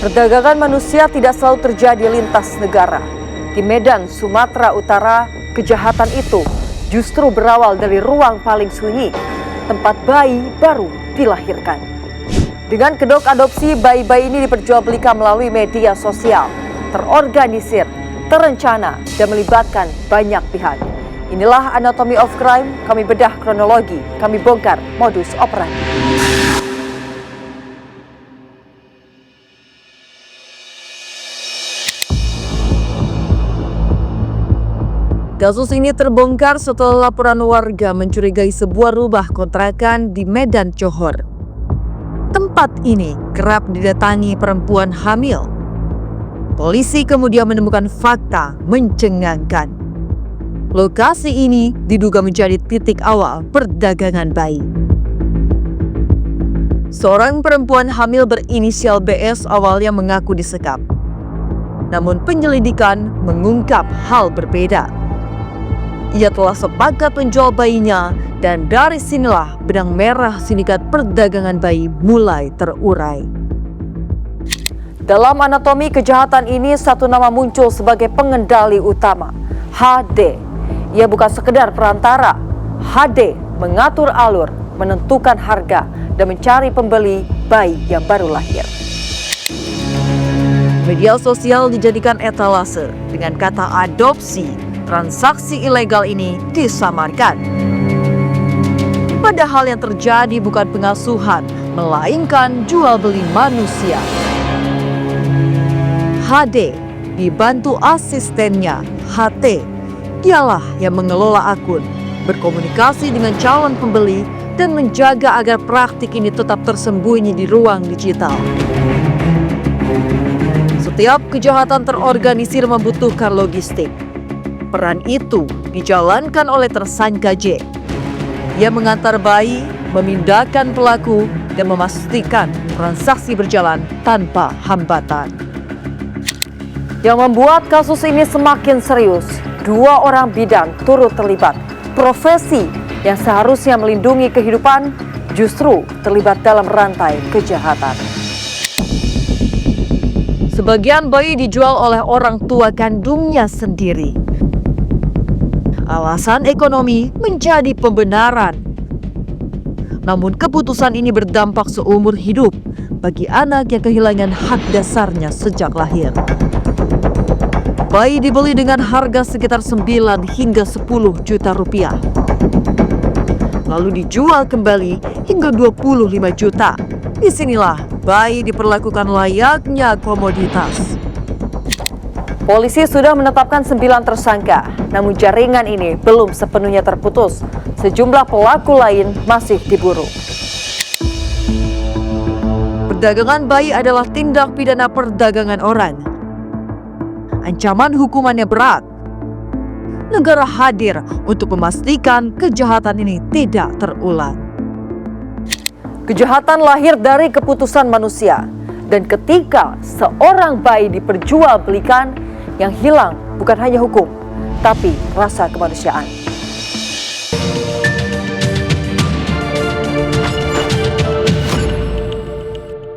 Perdagangan manusia tidak selalu terjadi lintas negara. Di Medan, Sumatera Utara, kejahatan itu justru berawal dari ruang paling sunyi, tempat bayi baru dilahirkan. Dengan kedok adopsi, bayi-bayi ini diperjualbelikan melalui media sosial, terorganisir, terencana, dan melibatkan banyak pihak. Inilah Anatomy of Crime, kami bedah kronologi, kami bongkar modus operandi. Kasus ini terbongkar setelah laporan warga mencurigai sebuah rumah kontrakan di Medan Johor. Tempat ini kerap didatangi perempuan hamil. Polisi kemudian menemukan fakta mencengangkan. Lokasi ini diduga menjadi titik awal perdagangan bayi. Seorang perempuan hamil berinisial BS awalnya mengaku disekap. Namun penyelidikan mengungkap hal berbeda. Ia telah sepakat menjual bayinya dan dari sinilah benang merah sindikat perdagangan bayi mulai terurai. Dalam anatomi kejahatan ini satu nama muncul sebagai pengendali utama, HD. Ia bukan sekedar perantara. HD mengatur alur, menentukan harga, dan mencari pembeli bayi yang baru lahir. Media sosial dijadikan etalase dengan kata adopsi. Transaksi ilegal ini disamarkan. Padahal yang terjadi bukan pengasuhan, melainkan jual beli manusia. HD dibantu asistennya HT. Dialah yang mengelola akun, berkomunikasi dengan calon pembeli, dan menjaga agar praktik ini tetap tersembunyi di ruang digital. Setiap kejahatan terorganisir membutuhkan logistik. Peran itu dijalankan oleh tersangka J. Ia mengantar bayi, memindahkan pelaku, dan memastikan transaksi berjalan tanpa hambatan. Yang membuat kasus ini semakin serius, dua orang bidan turut terlibat. Profesi yang seharusnya melindungi kehidupan justru terlibat dalam rantai kejahatan. Sebagian bayi dijual oleh orang tua kandungnya sendiri. Alasan ekonomi menjadi pembenaran. Namun keputusan ini berdampak seumur hidup bagi anak yang kehilangan hak dasarnya sejak lahir. Bayi dibeli dengan harga sekitar 9 hingga 10 juta rupiah. Lalu dijual kembali hingga 25 juta. Disinilah bayi diperlakukan layaknya komoditas. Polisi sudah menetapkan 9 tersangka, namun jaringan ini belum sepenuhnya terputus. Sejumlah pelaku lain masih diburu. Perdagangan bayi adalah tindak pidana perdagangan orang. Ancaman hukumannya berat. Negara hadir untuk memastikan kejahatan ini tidak terulang. Kejahatan lahir dari keputusan manusia, dan ketika seorang bayi diperjualbelikan, yang hilang bukan hanya hukum, tapi rasa kemanusiaan.